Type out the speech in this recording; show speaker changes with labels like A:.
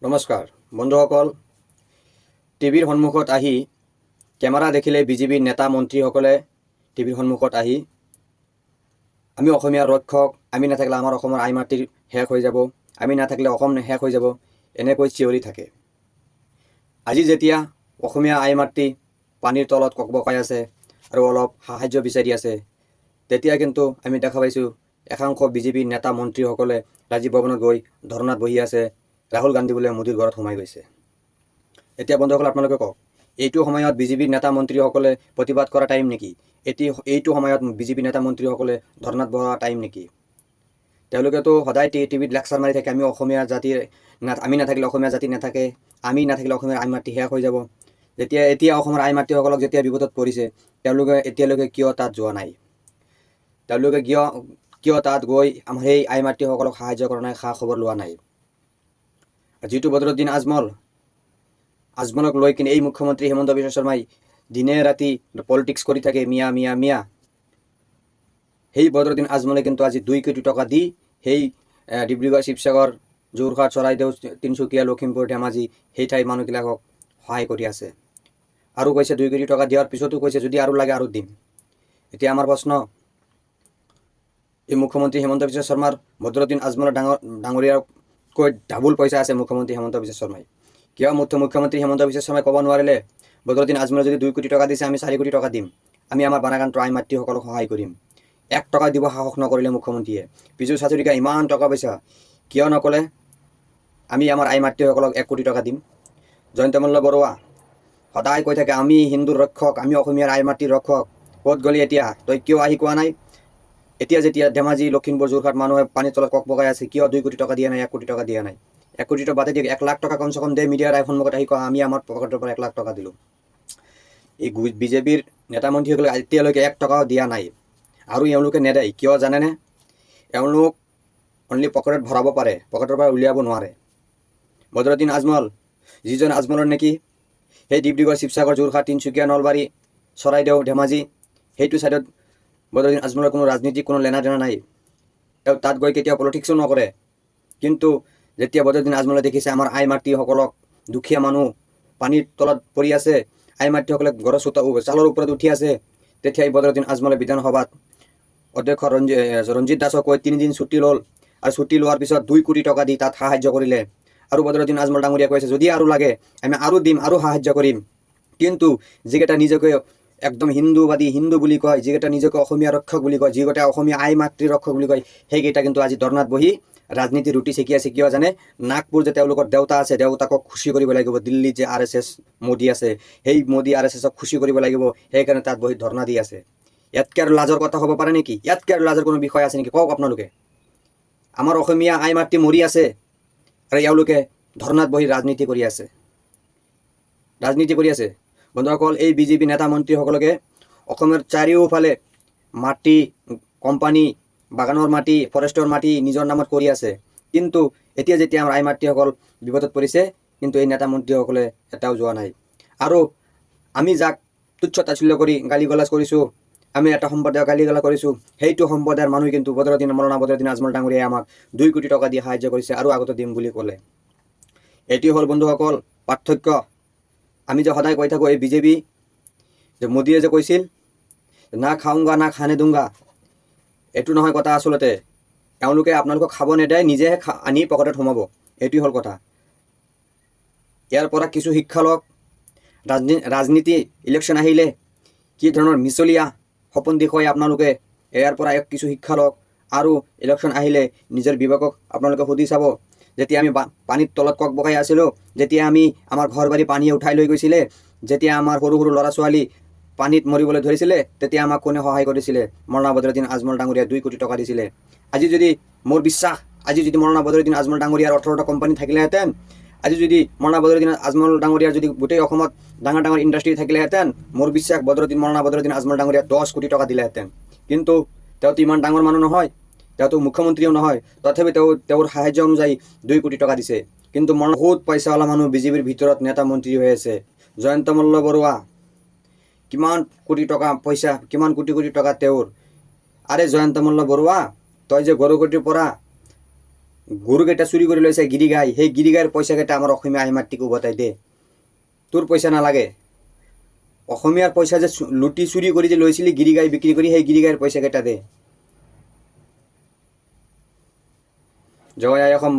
A: নমস্কাৰ বন্ধুসকল, টিভিৰ সন্মুখত আহি কেমেৰা দেখিলে বিজেপিৰ নেতা মন্ত্ৰীসকলে টিভিৰ সন্মুখত আহি আমি অসমীয়াৰ ৰক্ষক, আমি নাথাকিলে আমাৰ অসমৰ আই মাতৃ শেষ হৈ যাব, আমি নাথাকিলে অসম শেষ হৈ যাব, এনেকৈ চিঞৰি থাকে। আজি যেতিয়া অসমীয়া আই মাতৃ পানীৰ তলত ককবকাই আছে আৰু অলপ সাহায্য বিচাৰি আছে, তেতিয়া কিন্তু আমি দেখা পাইছোঁ একাংশ বিজেপিৰ নেতা মন্ত্ৰীসকলে ৰাজীৱ ভৱনত গৈ ধৰ্ণাত বহি আছে। ৰাহুল গান্ধী বোলে মোদীৰ ঘৰত সোমাই গৈছে। এতিয়া বন্ধুসকল, আপোনালোকে কওক, এইটো সময়ত বিজেপিৰ নেতা মন্ত্ৰীসকলে প্ৰতিবাদ কৰা টাইম নেকি? এইটো সময়ত বিজেপি নেতা মন্ত্ৰীসকলে ধৰ্ণাত বহা টাইম নেকি? তেওঁলোকেতো সদায় টিভিত লেকচাৰ মাৰি থাকে, আমি অসমীয়া জাতিৰ আমি নাথাকিলে অসমীয়া জাতি নাথাকে, আমি নাথাকিলে অসমীয়াৰ আই মাতৃ শেষ হৈ যাব। এতিয়া অসমৰ আই মাতৃসকলক যেতিয়া বিপদত পৰিছে, তেওঁলোকে এতিয়ালৈকে কিয় তাত যোৱা নাই? তেওঁলোকে কিয় তাত গৈ আমাৰ সেই আই মাতৃসকলক সাহায্য কৰা নাই, খা খবৰ লোৱা নাই? যিটো বদৰুদ্দিন আজমলক লৈ কিনে এই মুখ্যমন্ত্ৰী হিমন্ত বিশ্ব শৰ্মাই দিনে ৰাতি পলিটিক্স কৰি থাকে, মিয়া। সেই বদৰুদ্দিন আজমলে কিন্তু আজি 2 কোটি টকা দি সেই ডিব্ৰুগড়, শিৱসাগৰ, যোৰহাট, চৰাইদেউ, তিনিচুকীয়া, লখিমপুৰ, ধেমাজি সেই ঠাইৰ মানুহবিলাকক সহায় কৰি আছে। আৰু কৈছে 2 কোটি টকা দিয়াৰ পিছতো কৈছে যদি আৰু লাগে আৰু দিম। এতিয়া আমাৰ প্ৰশ্ন, এই মুখ্যমন্ত্ৰী হিমন্ত বিশ্ব শৰ্মাৰ বদৰুদ্দিন আজমলৰ ডাঙৰীয়াকৈ ডাবুল পইচা আছে মুখ্যমন্ত্ৰী হিমন্ত বিশ্ব শৰ্মাই। কিয় মুখ্যমন্ত্ৰী হিমন্ত বিশ্ব শৰ্মাই ক'ব নোৱাৰিলে বদৰুদ্দিন আজমলে যদি 2 কোটি টকা দিছে, আমি 4 কোটি টকা দিম, আমি আমাৰ বানাগান্তৰ আই মাতৃসকলক সহায় কৰিম? 1 টকা দিব সাহস নকৰিলে মুখ্যমন্ত্ৰীয়ে। পীযুষ হাজৰিকা ইমান টকা পইচা কিয় নক'লে আমি আমাৰ আই মাতৃসকলক 1 কোটি টকা দিম? জয়ন্ত মল্ল বৰুৱা সদায় কৈ থাকে আমি হিন্দুৰ ৰক্ষক, আমি অসমীয়াৰ আই মাতৃৰ ৰক্ষক। ক'ত গ'লি এতিয়া? তই কিয় আহি কোৱা নাই? এতিয়া যেতিয়া ধেমাজি, লখিমপুৰ, যোৰহাট মানুহে পানীৰ তলত ককবকাই আছে, কিয় 2 কোটি টকা দিয়া নাই, 1 কোটি টকা দিয়া নাই? 1 কোটি টকা বাদে দিয়ে, 1 লাখ টকা কমচে কম দে, মিডিয়াৰ সন্মুখত আহি কোৱা আমি আমাৰ পকেটৰ পৰা 1 লাখ টকা দিলোঁ। এই বিজেপিৰ নেতা মন্ত্ৰীসকলে এতিয়ালৈকে 1 টকাও দিয়া নাই। আৰু এওঁলোকে নেদেয় কিয় জানেনে? এওঁলোক অনলি পকেটত ভৰাব পাৰে, পকেটৰ পৰা উলিয়াব নোৱাৰে। বদৰুদ্দিন আজমল, যিজন আজমলৰ নেকি সেই ডিব্ৰুগড়, শিৱসাগৰ, যোৰহাট, তিনিচুকীয়া, নলবাৰী, চৰাইদেউ, ধেমাজি সেইটো ছাইডত বদৰুদ্দিন আজমলৰ কোনো ৰাজনীতিক কোনো লেনা দেনা নাই। তেওঁ তাত গৈ কেতিয়াও পলিটিক্সো নকৰে। কিন্তু যেতিয়া বদৰুদ্দিন আজমলে দেখিছে আমাৰ আই মাতৃসকলক, দুখীয়া মানুহ পানীৰ তলত পৰি আছে, আই মাতৃসকলে ঘৰৰ চালৰ ওপৰত উঠি আছে, তেতিয়া এই বদৰুদ্দিন আজমলে বিধানসভাত অধ্যক্ষ ৰঞ্জিত দাসক কৈ 3 দিন ছুটি ল'ল। আৰু ছুটি লোৱাৰ পিছত 2 কোটি টকা দি তাত সাহায্য কৰিলে। আৰু বদৰুদ্দিন আজমল ডাঙৰীয়া কৈছে যদি আৰু লাগে আমি আৰু দিম, আৰু সাহায্য কৰিম। কিন্তু যিকেইটা নিজকে একদম হিন্দু বুলি কয়, যিকেইটা নিজকে অসমীয়া ৰক্ষক বুলি কয়, যিকেইটা অসমীয়া আই মাতৃ ৰক্ষক বুলি কয়, সেইকেইটা কিন্তু আজি ধৰ্ণাত বহি ৰাজনীতি ৰুটি সেকি আছে। কিয় জানে? নাগপুৰ যে তেওঁলোকৰ দেউতা আছে, দেউতাকক খুচি কৰিব লাগিব। দিল্লীত যে RSS মোদী আছে, সেই মোদী RSSক খুচি কৰিব লাগিব, সেইকাৰণে তাত বহি ধৰ্ণা দি আছে। ইয়াতকৈ আৰু লাজৰ কথা হ'ব পাৰে নেকি? ইয়াতকৈ আৰু লাজৰ কোনো বিষয় আছে নেকি? কওক আপোনালোকে। আমাৰ অসমীয়া আই মাতৃ মৰি আছে আৰু এওঁলোকে ধৰ্ণাত বহি ৰাজনীতি কৰি আছে। বন্ধুসকল, এই বিজেপি নেতা মন্ত্ৰীসকলকে অসমৰ চাৰিওফালে মাটি, কোম্পানী, বাগানৰ মাটি, ফৰেষ্টৰ মাটি নিজৰ নামত কৰি আছে। কিন্তু এতিয়া যেতিয়া আমাৰ আই মাতৃসকল বিপদত পৰিছে, কিন্তু এই নেতা মন্ত্ৰীসকলে এটাও যোৱা নাই। আৰু আমি যাক তুচ্ছ তাচ্ছিল্য কৰি গালি গালাজ কৰিছোঁ, আমি এটা সম্প্ৰদায়ক গালি গালাজ কৰিছোঁ, সেইটো সম্প্ৰদায়ৰ মানুহ কিন্তু মৌলানা বদৰুদ্দিন আজমল ডাঙৰীয়াই আমাক 2 কোটি টকা দি সাহায্য কৰিছে আৰু আগতে দিম বুলি ক'লে। এটি হ'ল বন্ধুসকল পাৰ্থক্য। আমি যে সদায় কৈ থাকোঁ এই বিজেপি যে মোদীয়ে যে কৈছিল না খাওঁগা না খানে দুংগা, এইটো নহয় কথা। আচলতে এওঁলোকে আপোনালোকক খাব নেদায়, নিজেহে আনি পকেটত সোমাব, এইটোৱে হ'ল কথা। ইয়াৰ পৰা কিছু শিক্ষা লওক। ৰাজনীতি ইলেকশ্যন আহিলে কি ধৰণৰ মিছলীয়া সপোন দেখুৱাই আপোনালোকে, ইয়াৰ পৰা কিছু শিক্ষা লওক। আৰু ইলেকশ্যন আহিলে নিজৰ বিবেকক আপোনালোকে সুধি চাব। যেতিয়া আমি পানীৰ তলত ককবকাই আছিলোঁ, যেতিয়া আমাৰ ঘৰ বাৰী পানীয়ে উঠাই লৈ গৈছিলে, যেতিয়া আমাৰ সৰু সৰু ল'ৰা ছোৱালী পানীত মৰিবলৈ ধৰিছিলে, তেতিয়া আমাক কোনে সহায় কৰিছিলে? মৌলানা বদৰুদ্দিন আজমল ডাঙৰীয়াই 2 কোটি টকা দিছিলে। আজি যদি মোৰ বিশ্বাস, আজি যদি মৌলানা বদৰুদ্দিন আজমল ডাঙৰীয়াৰ 18টা কোম্পানী থাকিলেহেঁতেন, আজি যদি মৌলানা বদৰুদ্দিন আজমল ডাঙৰীয়াৰ যদি গোটেই অসমত ডাঙৰ ডাঙৰ ইণ্ডাষ্ট্ৰী থাকিলেহেঁতেন, মোৰ বিশ্বাস মৌলানা বদৰুদ্দিন আজমল ডাঙৰীয়া 10 কোটি টকা দিলেহেঁতেন। কিন্তু তেওঁতো ইমান ডাঙৰ মানুহ নহয়, তেওঁতো মুখ্যমন্ত্ৰীও নহয়, তথাপি তেওঁৰ সাহায্য অনুযায়ী 2 কোটি টকা দিছে। কিন্তু বহুত পইচাৱালা মানুহ বিজেপিৰ ভিতৰত নেতা মন্ত্ৰী হৈ আছে। জয়ন্ত মল্ল বৰুৱা কিমান কোটি টকা পইচা, কিমান কোটি টকা তেওঁৰ। আৰে জয়ন্ত মল্ল বৰুৱা, তই যে গৰুকটিৰ পৰা গৰুকেইটা চুৰি কৰি লৈছে গিৰিগাই, সেই গিৰিগাইৰ পইচাকেইটা আমাৰ অসমীয়া আহি মাতৃক উভতাই দে। তোৰ পইচা নালাগে, অসমীয়াৰ পইচা যে লুটি চুৰি কৰি যে লৈছিলি গিৰিগাই বিক্ৰী কৰি, সেই গিৰিগাইৰ পইচাকেইটা দে। জয় আই অসম।